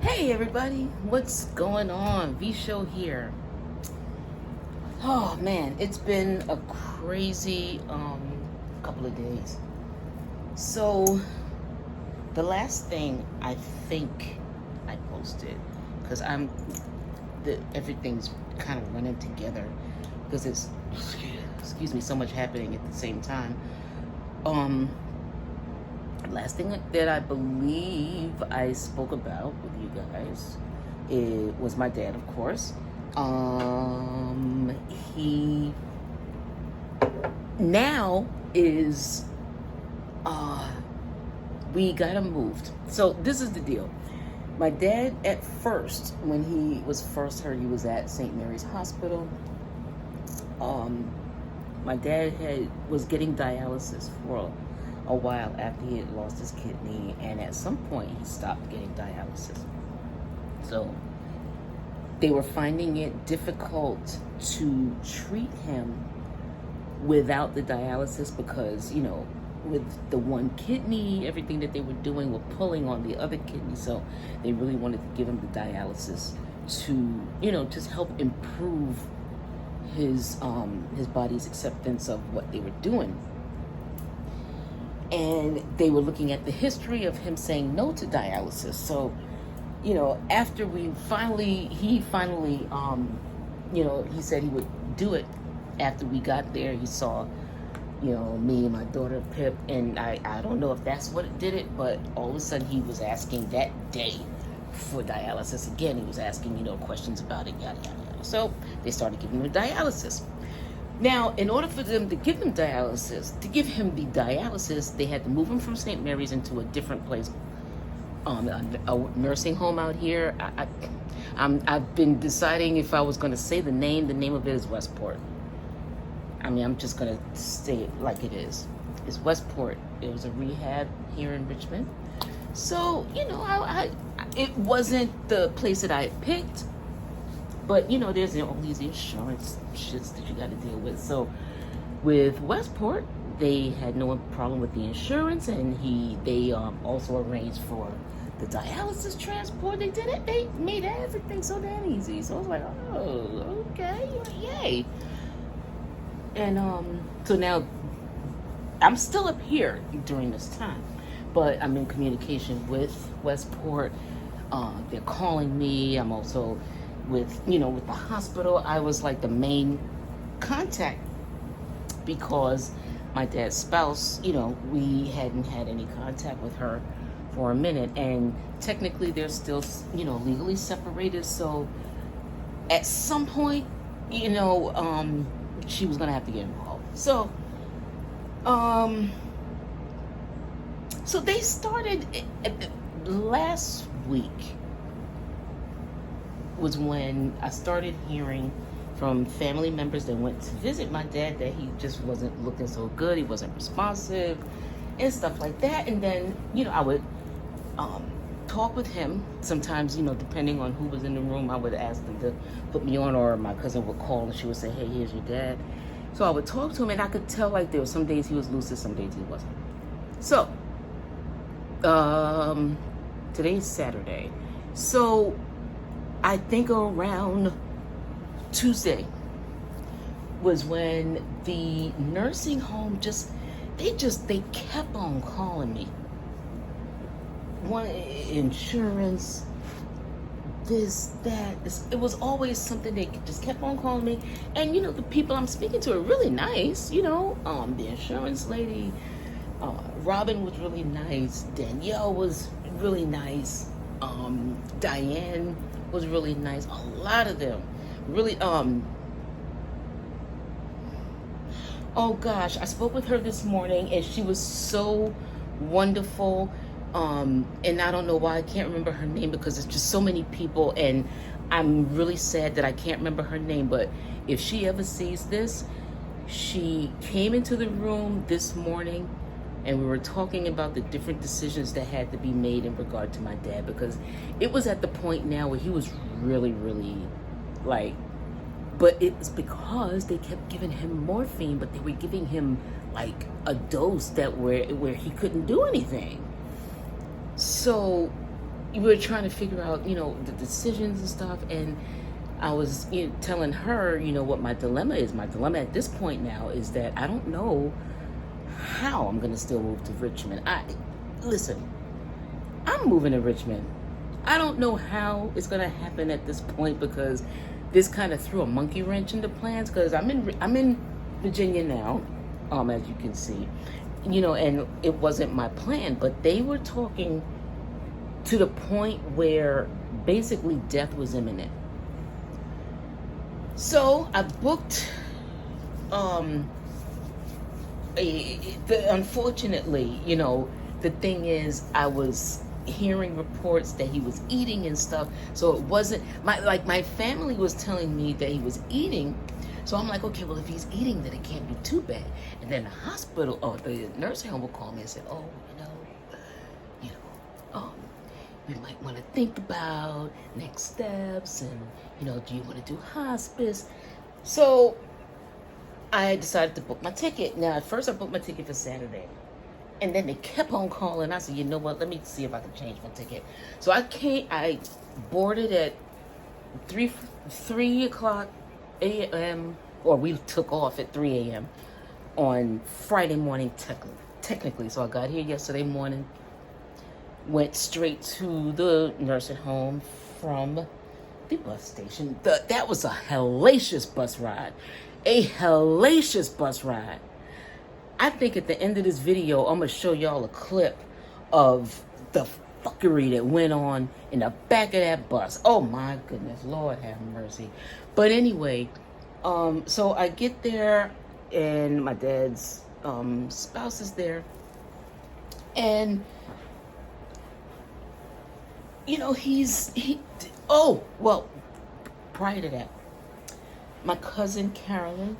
Hey everybody, what's going on? V Show here. Oh man, it's been a crazy couple of days. So the last thing I think I posted, because everything's kind of running together because it's excuse me, so much happening at the same time. Um Last thing that I believe I spoke about with you guys, it was my dad, of course. He now is we got him moved. So this is the deal. My dad, at first, when he was first hurt, he was at St. Mary's Hospital. My dad was getting dialysis for a while after he had lost his kidney, and at some point he stopped getting dialysis. So they were finding it difficult to treat him without the dialysis because, with the one kidney, everything that they were doing were pulling on the other kidney. So they really wanted to give him the dialysis to, just help improve his body's acceptance of what they were doing. And they were looking at the history of him saying no to dialysis. So, after he finally, he said he would do it. After we got there, he saw, me and my daughter Pip, and I don't know if that's what did it, but all of a sudden he was asking that day for dialysis again. He was asking, questions about it, yada, yada, yada. So they started giving him dialysis. Now, in order for them to give him the dialysis, they had to move him from St. Mary's into a different place, a nursing home out here. I've been deciding if I was going to say the name. The name of it is Westport. I'm just going to say it like it is. It's Westport. It was a rehab here in Richmond. So, it wasn't the place that I had picked. But, there's all these insurance shits that you got to deal with. So with Westport, they had no problem with the insurance, and they also arranged for the dialysis transport. They did it. They made everything so damn easy. So I was like, oh, okay, yay. And so now I'm still up here during this time, but I'm in communication with Westport. They're calling me. I'm also with the hospital. I was like the main contact because my dad's spouse, we hadn't had any contact with her for a minute, and technically they're still, legally separated. So at some point, she was gonna have to get involved. So they started last week was when I started hearing from family members that went to visit my dad that he just wasn't looking so good. He wasn't responsive and stuff like that. And then, I would talk with him. Sometimes, depending on who was in the room, I would ask them to put me on, or my cousin would call and she would say, hey, here's your dad. So I would talk to him, and I could tell like there were some days he was lucid, some days he wasn't. So today's Saturday. So I think around Tuesday was when the nursing home they kept on calling me. One, insurance, this, that. It was always something. They just kept on calling me. And the people I'm speaking to are really nice. The insurance lady, Robin was really nice. Danielle was really nice. Diane was really nice. A lot of them really oh gosh, I spoke with her this morning, and she was so wonderful. And I don't know why I can't remember her name, because it's just so many people, and I'm really sad that I can't remember her name. But if she ever sees this, she came into the room this morning, and we were talking about the different decisions that had to be made in regard to my dad, because it was at the point now where he was really, really but it was because they kept giving him morphine, but they were giving him like a dose where he couldn't do anything. So we were trying to figure out, the decisions and stuff. And I was telling her, what my dilemma is. My dilemma at this point now is that I don't know how I'm going to still move to Richmond. Listen, I'm moving to Richmond. I don't know how it's going to happen at this point, because this kind of threw a monkey wrench into plans, because I'm in Virginia now, as you can see, and it wasn't my plan, but they were talking to the point where basically death was imminent. So I booked, unfortunately, the thing is, I was hearing reports that he was eating and stuff. So it wasn't, my family was telling me that he was eating. So I'm like, okay, well, if he's eating, then it can't be too bad. And then the hospital, the nursing home will call me and say, oh, we might want to think about next steps, and do you want to do hospice? So I decided to book my ticket. Now, at first I booked my ticket for Saturday, and then they kept on calling. I said, you know what, let me see if I can change my ticket. So I boarded at 3 o'clock a.m., or we took off at 3 a.m. on Friday morning, technically. So I got here yesterday morning, went straight to the nursing home from the bus station. That was a hellacious bus ride. A hellacious bus ride. I think at the end of this video, I'm going to show y'all a clip of the fuckery that went on in the back of that bus. Oh my goodness, Lord have mercy. But anyway, so I get there, and my dad's spouse is there, and prior to that, my cousin Carolyn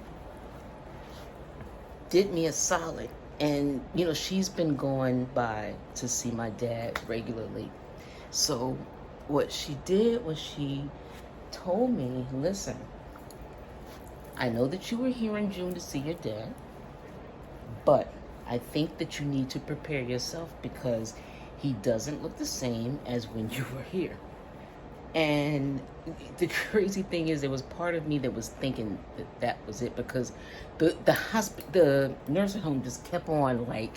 did me a solid. And, she's been going by to see my dad regularly. So what she did was she told me, listen, I know that you were here in June to see your dad, but I think that you need to prepare yourself, because he doesn't look the same as when you were here. And the crazy thing is, there was part of me that was thinking that was it, because the nursing home just kept on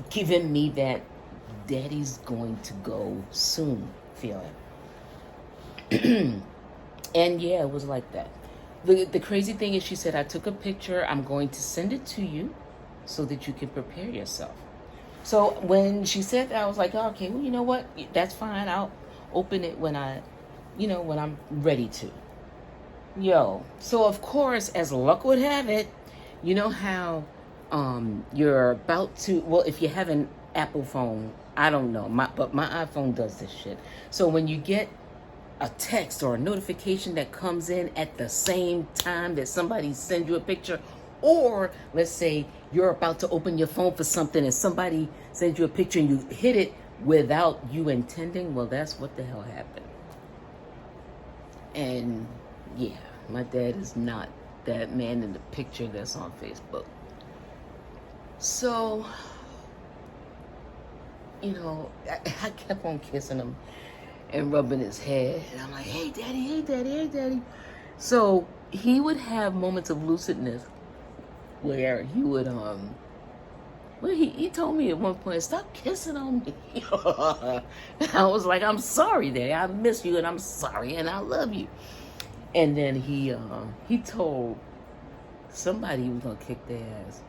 giving me that daddy's going to go soon feeling. And yeah, it was like that. The crazy thing is, she said, I took a picture. I'm going to send it to you so that you can prepare yourself. So when she said that, I was like, oh, okay, well, you know what? That's fine. I'll open it when when I'm ready to. So of course, as luck would have it, you know how you're about to, well, if you have an Apple phone, I don't know, but my iPhone does this shit. So when you get a text or a notification that comes in at the same time that somebody sends you a picture, or let's say you're about to open your phone for something and somebody sends you a picture and you hit it without you intending, well, that's what the hell happened. And yeah, my dad is not that man in the picture that's on Facebook. So, I kept on kissing him and rubbing his head. And I'm like, hey, daddy, hey, daddy, hey, daddy. So he would have moments of lucidness where he would, he told me at one point, stop kissing on me. I was like, I'm sorry, Daddy. I miss you, and I'm sorry, and I love you. And then he told somebody he was going to kick their ass.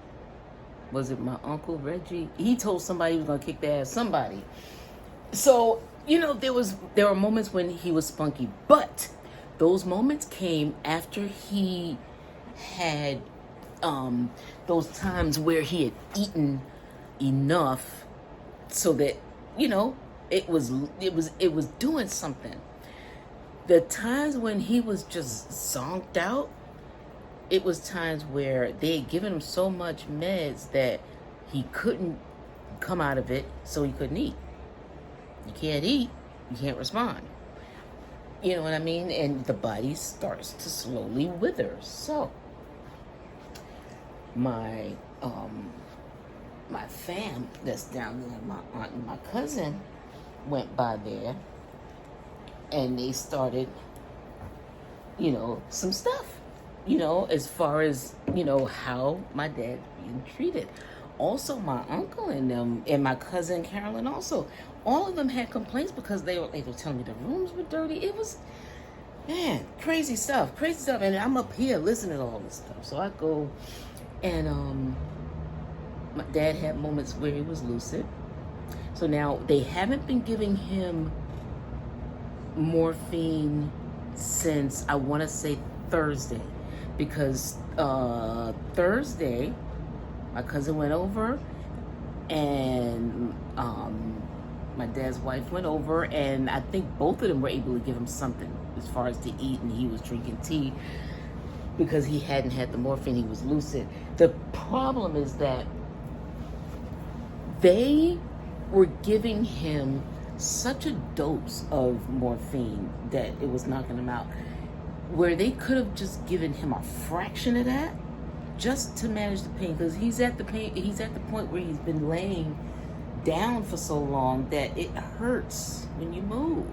Was it my Uncle Reggie? He told somebody he was going to kick their ass. Somebody. So, there were moments when he was spunky, but those moments came after he had those times where he had eaten enough so that it was doing something. The times when he was just zonked out, it was times where they had given him so much meds that he couldn't come out of it, so he couldn't eat. You can't eat, you can't respond. You know what I mean? And the body starts to slowly wither. So my fam that's down there, my aunt and my cousin, went by there and they started, some stuff, as far as, how my dad being treated. Also, my uncle and them and my cousin Carolyn also, all of them had complaints because they were telling me the rooms were dirty. It was, man, crazy stuff. And I'm up here listening to all this stuff. So I go and my dad had moments where he was lucid. So now they haven't been giving him morphine since, I want to say, Thursday, because Thursday my cousin went over and my dad's wife went over, and I think both of them were able to give him something as far as to eat, and he was drinking tea because he hadn't had the morphine. He was lucid. The problem is that they were giving him such a dose of morphine that it was knocking him out, where they could have just given him a fraction of that just to manage the pain, because he's at the point where he's been laying down for so long that it hurts when you move,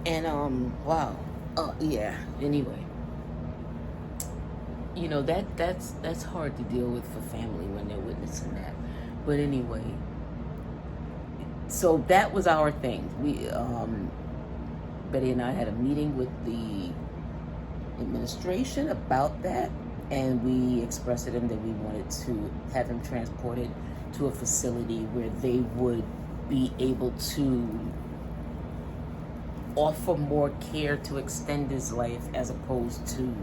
and wow. Yeah, anyway, that's hard to deal with for family when they're witnessing that. But anyway, so that was our thing. We Betty and I had a meeting with the administration about that, and we expressed to them that we wanted to have him transported to a facility where they would be able to offer more care to extend his life, as opposed to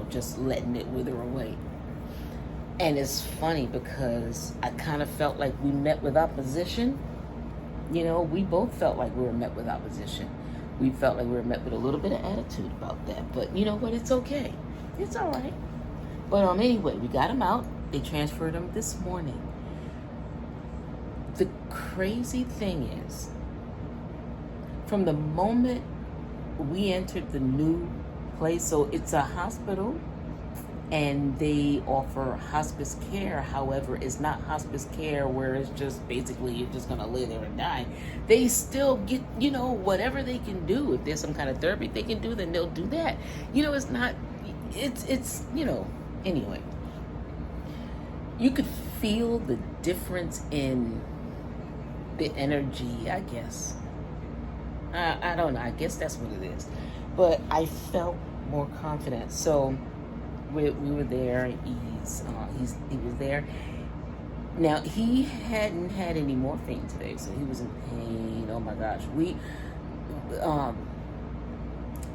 just letting it wither away. And it's funny because I kind of felt like we met with opposition. We both felt like we were met with opposition. We felt like we were met with a little bit of attitude about that. But you know what? It's okay. It's all right. But anyway, we got him out. They transferred him this morning. The crazy thing is, from the moment we entered the new place, so it's a hospital, and they offer hospice care. However, it's not hospice care where it's just basically you're just gonna lay there and die. They still get, whatever they can do. If there's some kind of therapy they can do, then they'll do that. It's not, it's anyway. You could feel the difference in the energy, I guess. I don't know. I guess that's what it is. But I felt more confident. So we were there. He was there. Now, he hadn't had any morphine today, so he was in pain. Oh my gosh.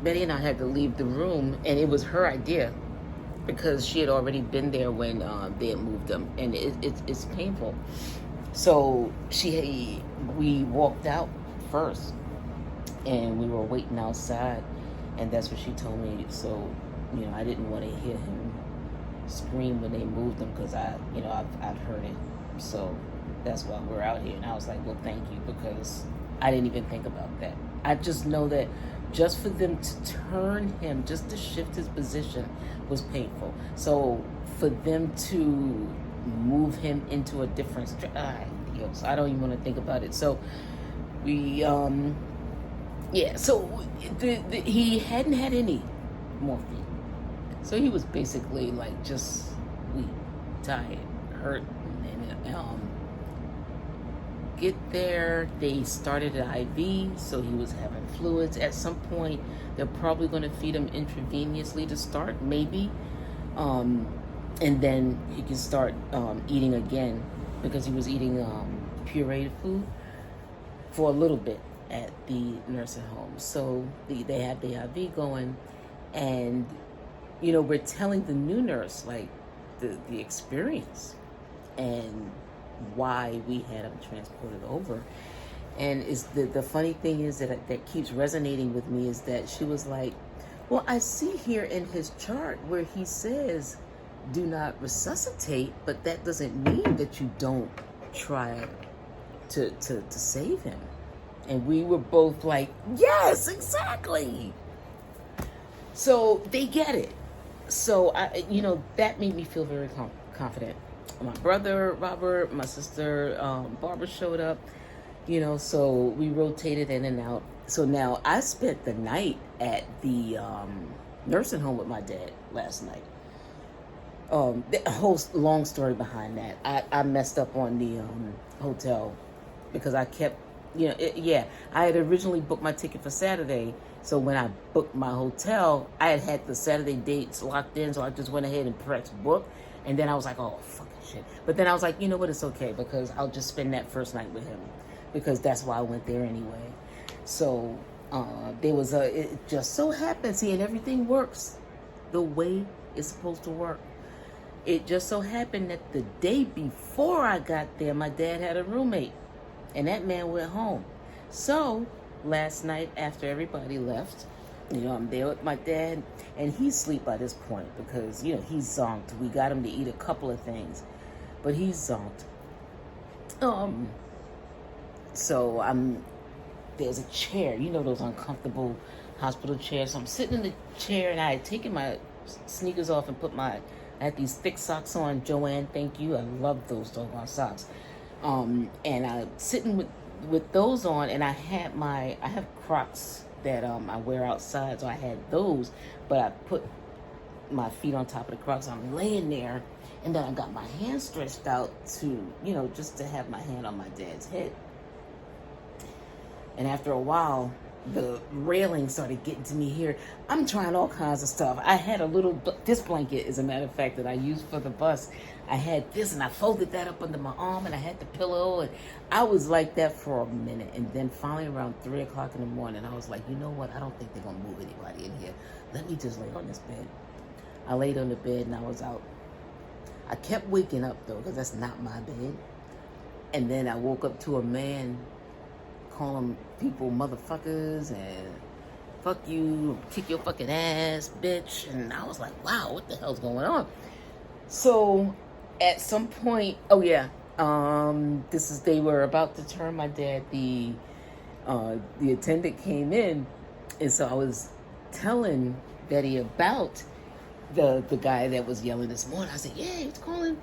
Betty and I had to leave the room, and it was her idea because she had already been there when they had moved him, and it's painful. So we walked out first, and we were waiting outside, and that's what she told me. So I didn't want to hear him scream when they moved him, because I've heard it. So that's why we're out here. And I was like, well, thank you, because I didn't even think about that. I just know that just for them to turn him, just to shift his position, was painful. So for them to move him into a different I don't even want to think about it. So we so he hadn't had any morphine. So he was basically like just weak, tired, hurt, and get there. They started an IV, so he was having fluids. At some point, they're probably going to feed him intravenously to start, maybe, and then he can start eating again, because he was eating pureed food for a little bit at the nursing home. So they have the IV going, and we're telling the new nurse like the experience and why we had him transported over. And is the funny thing is that keeps resonating with me is that she was like, well, I see here in his chart where he says do not resuscitate, but that doesn't mean that you don't try to save him. And we were both like, yes, exactly. So they get it. So that made me feel very confident. my brother Robert, my sister Barbara showed up, you know, so we rotated in and out. So now I spent the night at the nursing home with my dad last night. The whole long story behind that. I messed up on the hotel because I kept, you know, I had originally booked my ticket for Saturday. So when I booked my hotel, I had the Saturday dates locked in. So I just went ahead and pressed book. And then I was like, oh, fucking shit. But then I was like, you know what? It's okay because I'll just spend that first night with him because that's why I went there anyway. So there was it just so happened, see, and everything works the way it's supposed to work. It just so happened that the day before I got there, my dad had a roommate, and that man went home. So last night, after everybody left, you know, I'm there with my dad, and he's asleep by this point because, you know, he's zonked. We got him to eat a couple of things, but he's zonked. So there's a chair, you know, those uncomfortable hospital chairs. So I'm sitting in the chair, and I had taken my sneakers off and I had these thick socks on. Joanne, thank you. I love those doggone socks. And I'm sitting with those on, and I have Crocs that I wear outside, so I had those, but I put my feet on top of the Crocs. I'm laying there, and then I got my hand stretched out to, you know, just to have my hand on my dad's head. And after a while, the railing started getting to me here. I'm trying all kinds of stuff. I had this blanket, as a matter of fact, that I used for the bus. I had this, and I folded that up under my arm, and I had the pillow, and I was like that for a minute. And then finally around 3 o'clock in the morning, I was like, you know what? I don't think they're going to move anybody in here. Let me just lay on this bed. I laid on the bed, and I was out. I kept waking up, though, because that's not my bed. And then I woke up to a man calling people motherfuckers and fuck you, kick your fucking ass, bitch. And I was like, wow, what the hell's going on? So at some point, they were about to turn my dad. The attendant came in, and so I was telling Betty about the guy that was yelling this morning. I said, yeah, he's calling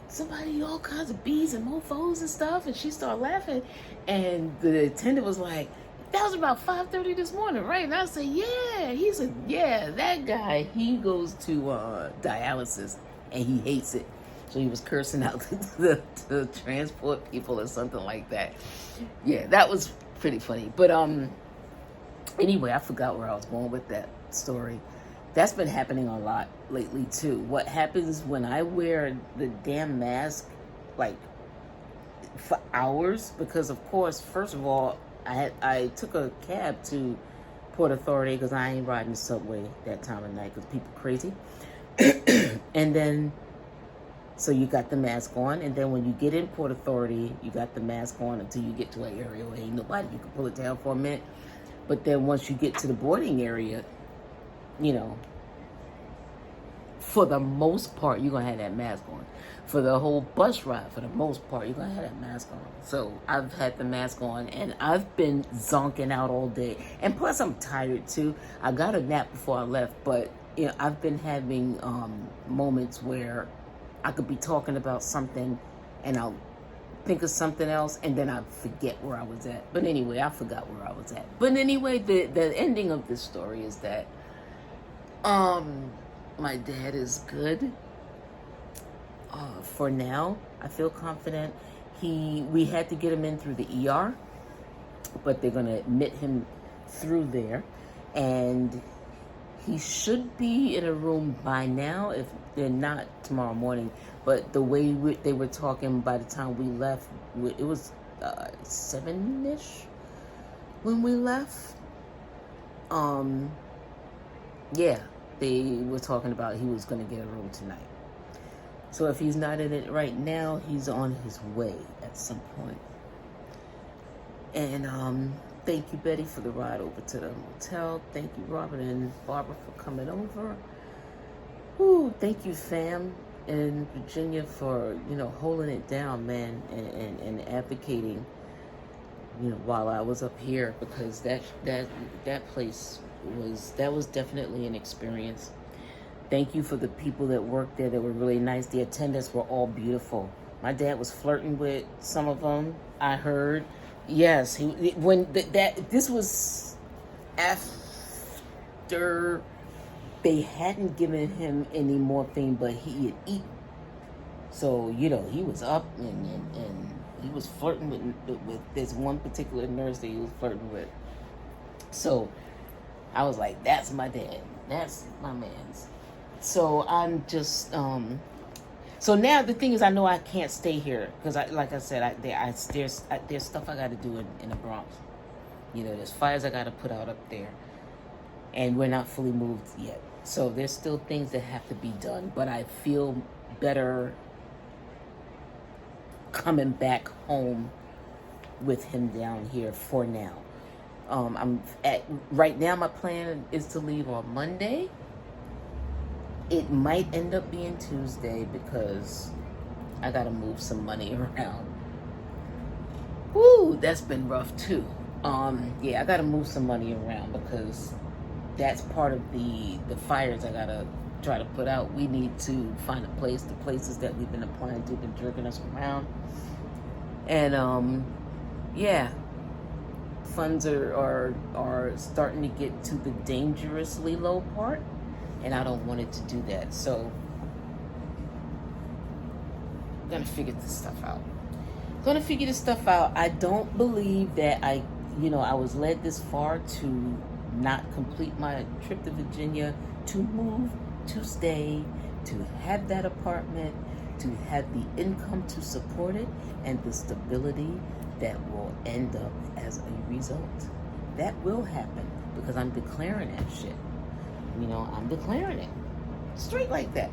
somebody all kinds of bees and mofos and stuff, and she started laughing, and the attendant was like, that was about 5:30 this morning, right? And I said, yeah. He said, yeah, that guy, he goes to dialysis, and he hates it. So he was cursing out the transport people or something like that. Yeah, that was pretty funny. But anyway, I forgot where I was going with that story. That's been happening a lot lately too. What happens when I wear the damn mask, like, for hours? Because of course, first of all, I took a cab to Port Authority because I ain't riding the subway that time of night because people crazy. And then, so you got the mask on, and then when you get in Port Authority, you got the mask on until you get to an area where ain't nobody. You can pull it down for a minute. But then once you get to the boarding area, you know, for the most part, you're going to have that mask on. For the whole bus ride, for the most part, you're going to have that mask on. So I've had the mask on, and I've been zonking out all day. And plus, I'm tired, too. I got a nap before I left, but, you know, I've been having moments where I could be talking about something, and I'll think of something else, and then I forget where I was at. But anyway, I forgot where I was at. But anyway, the ending of this story is that my dad is good. For now, I feel confident. We had to get him in through the ER, but they're gonna admit him through there, and he should be in a room by now, if they're not tomorrow morning. But the way they were talking, by the time we left, it was 7-ish when we left. Yeah, they were talking about he was going to get a room tonight. So if he's not in it right now, he's on his way at some point. And thank you, Betty, for the ride over to the motel. Thank you, Robert and Barbara, for coming over. Ooh, thank you, fam, in Virginia, for, you know, holding it down, man, and advocating, you know, while I was up here, because that place was definitely an experience. Thank you for the people that worked there that were really nice. The attendants were all beautiful. My dad was flirting with some of them, I heard. Yes, this was after they hadn't given him any morphine, but he had eaten. So, he was up and he was flirting with this one particular nurse that he was flirting with. So I was like, that's my dad. That's my man's. So I'm just, so now the thing is, I know I can't stay here because, like I said, there's stuff I got to do in the Bronx. There's fires I got to put out up there, and we're not fully moved yet. So there's still things that have to be done, but I feel better coming back home with him down here for now. Right now my plan is to leave on Monday. It might end up being Tuesday because I gotta move some money around. Woo, that's been rough too. I gotta move some money around because that's part of the fires I gotta try to put out. We need to find a place. The places that we've been applying to have been jerking us around. And funds are starting to get to the dangerously low part, and I don't want it to do that. So I'm gonna figure this stuff out. I don't believe that I was led this far to not complete my trip to Virginia, to move, to stay, to have that apartment, to have the income to support it, and the stability that will end up as a result. That will happen because I'm declaring that shit. I'm declaring it straight like that.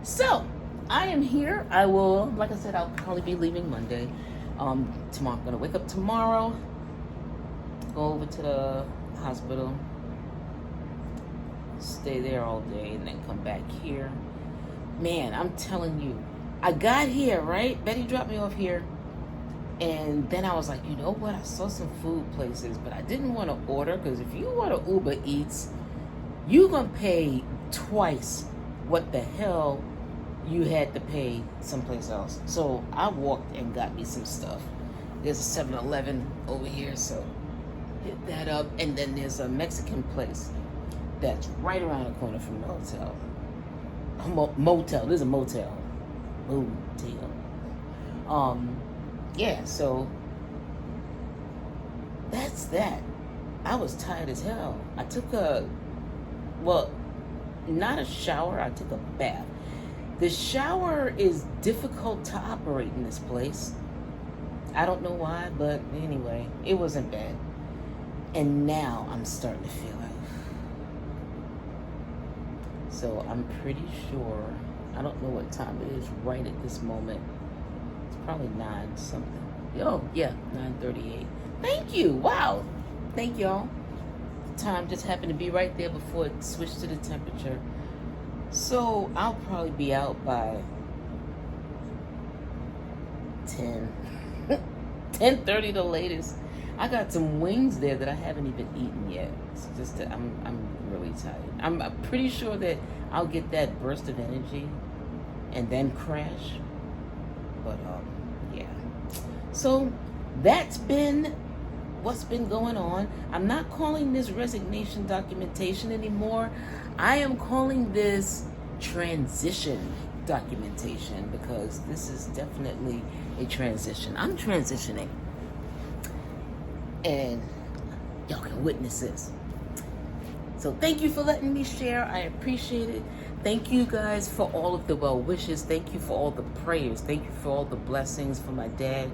So I am here. I will, like I said, I'll probably be leaving Monday. Tomorrow I'm gonna wake up tomorrow, go over to the hospital, stay there all day, and then come back here. Man, I'm telling you, I got here, right? Betty dropped me off here. And then I was like, you know what? I saw some food places, but I didn't want to order because if you want to Uber Eats, you're going to pay twice what the hell you had to pay someplace else. So I walked and got me some stuff. There's a 7-Eleven over here, so hit that up. And then there's a Mexican place that's right around the corner from the hotel. Motel. There's a motel. Motel. So that's that. I was tired as hell. I took not a shower, I took a bath. The shower is difficult to operate in this place. I don't know why, but anyway, it wasn't bad. And now I'm starting to feel it. So I'm pretty sure, I don't know what time it is right at this moment. It's probably 9 something. Oh, yeah, 9:38. Thank you. Wow. Thank y'all. The time just happened to be right there before it switched to the temperature. So I'll probably be out by 10:30 the latest. I got some wings there that I haven't even eaten yet. It's just that I'm really tired. I'm pretty sure that I'll get that burst of energy and then crash. But so that's been what's been going on. I'm not calling this resignation documentation anymore. I am calling this transition documentation because this is definitely a transition. I'm transitioning. And y'all can witness this. So thank you for letting me share. I appreciate it. Thank you guys for all of the well wishes. Thank you for all the prayers. Thank you for all the blessings for my dad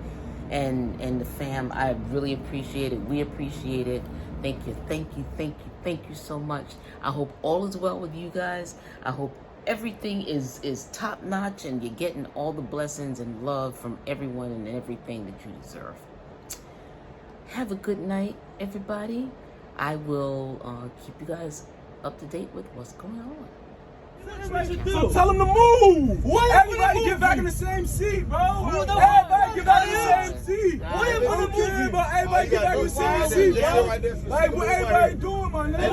and the fam. I really appreciate it. We appreciate it. Thank you so much. I hope all is well with you guys. I hope everything is top notch and you're getting all the blessings and love from everyone and everything that you deserve. Have a good night, everybody. I will keep you guys up to date with what's going on. So tell them to move. Everybody get back in the same seat, bro. Everybody get back in the same seat. Everybody get back in the same seat, bro. Like what everybody doing, my nigga.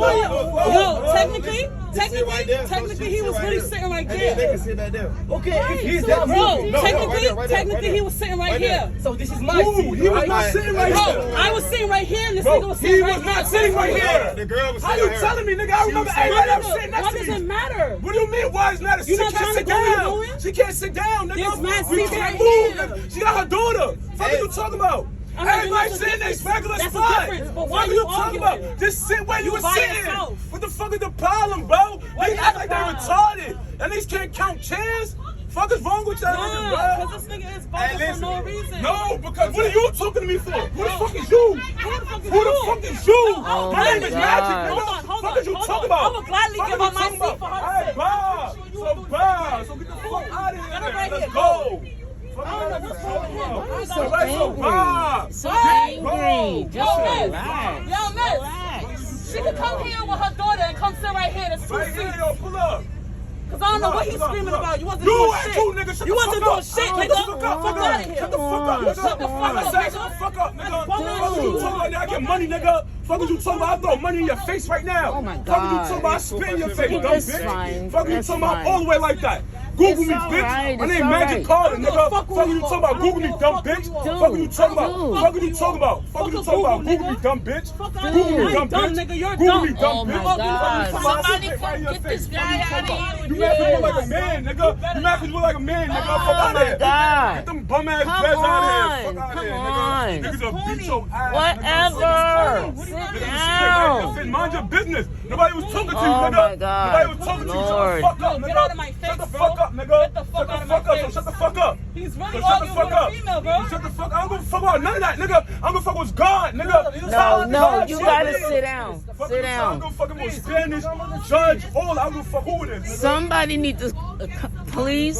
No, technically. Technically, he was really sitting right there. They can sit back there. Okay, if he's that technically, he was sitting right here. So this is my seat. He was not sitting right here. Bro, I was sitting right here, and this nigga was sitting right here. He was not sitting right here. The girl was How you telling me, nigga? I remember everybody was sitting next Why to does me. it matter? What do you mean? Why is it matter? She not can't trying sit to go where down. you're going? She can't sit down, nigga. There's mad We seats can't right move. here. Nigga. She got her daughter. What are you talking about? Everybody sitting in this regular That's spot. a difference, but why What are you you talking arguing? about? Just sit where you were by sitting. yourself. What the fuck is the problem, bro? They act like they're retarded. And these can't count chairs. Fuck is wrong with y'all niggas, bro? Because this nigga is bothered for no reason. No, because what are you talking to me for? Who the fuck is you? Who the fuck is you? Oh My name my is God. Magic, nigga. Hold Fuck on, is you hold talking on. about? I would gladly Fuck give is up you my talking seat about? for her to Alright, sit. bye. So bye. So get the fuck out of here. Get her right Let's here. go. I don't know what's wrong with him. So Alright, so angry. bye. So angry. Just Yo, miss. relax. Yo, miss. She could come here with her daughter and come sit right here. There's two Right here, seats. yo, pull up. Because I don't know what he's Pull up, screaming pull up. about. You wasn't You doing at shit. too, nigga. Shut You the wasn't fuck doing up. shit, Shut nigga. the fuck up. Fuck out of here. Shut the fuck up, nigga. Shut the fuck I up, said nigga. shut the fuck up, nigga. Dude. Fuck is you talking about? I get money, nigga. Fuck is you talking about? I throw money in your face right now. Oh my Fuck is you God. talking about? I spit in your face, dumb That's bitch. fine. Fuck is you That's talking about fine. all the way like that? Google It's me, all bitch. right. My It's name all Magic right. Carter, nigga. Fuck Fuck is you talking about? Google me, dumb bitch. Fuck is you talking about? Dude. Fuck is you talking about? Fuck is you talking about? Google me, dumb bitch. Google me, dumb dumb, bitch. nigga. You're Google dumb. me, dumb Oh my bitch. God. Somebody Right in come your get face. this guy out of here. You mad 'cause you look like a man, nigga. You mad 'cause you look like a man, nigga. Fuck Oh out of my here. God. Get them bum ass Come dreads out of here. on. Fuck out of Come here, on. nigga. Niggas will beat your ass. Whatever. Nigga. Sit Nigga, down. mind your business. Nobody was talking to you, Oh nigga. my God. Nobody was talking to you. Shut Lord. the fuck up, Yo, nigga. get out of my face, Shut the bro. fuck up, nigga. Get the fuck out of my Shut the fuck up. face. Shut the fuck up. He's really So shut the arguing fuck with a up. female, bro. Shut the fuck up. I don't give a fuck about none of that, nigga. I don't give a fuck what's God, nigga. No, you gotta Shit, sit down. Fuck Sit with- I don't down. give a fuck about Spanish, judge, all. I don't give a fuck who it is. Somebody need to, please.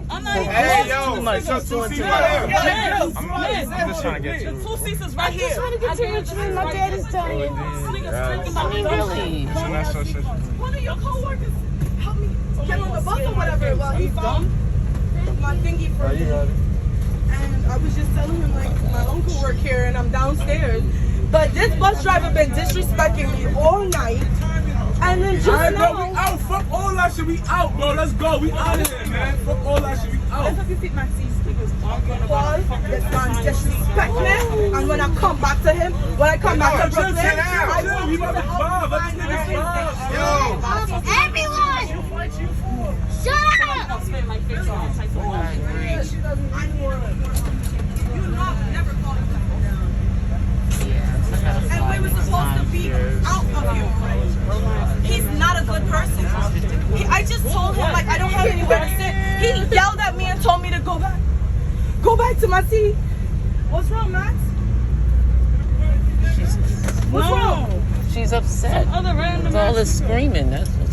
I'm not even Hey, close yo, to Too much. this nigga. Doing too Yeah, much. yeah, I'm just trying to get you. The two seats is right here. trying to get to your train. My dad is telling you. This nigga's thinking I about mean, dumb really. shit. One of your coworkers help me get on the bus or whatever. Well, he found my thingy for me. And I was just telling him, like, my uncle work here and I'm downstairs. But this bus driver been disrespecting me all night. And then just Alright, bro, we now... out. Fuck all that shit. We out, bro. Let's go. We out of here, man. Fuck all that shit. We out. Let's you fit my seats. This man's disrespect me. And when I come back to him, when I come back to Brooklyn, I Chill, we about to vibe. Let these niggas vibe. Everyone! Shut up! I'll spit my face off. And we were supposed to be out of you. He's not a good person. I just told him, like, I don't have anywhere to sit. He yelled at me and told me to go back. Go back to my seat. What's wrong, Max? What's wrong? She's upset. Other random It's all this screaming. That's what's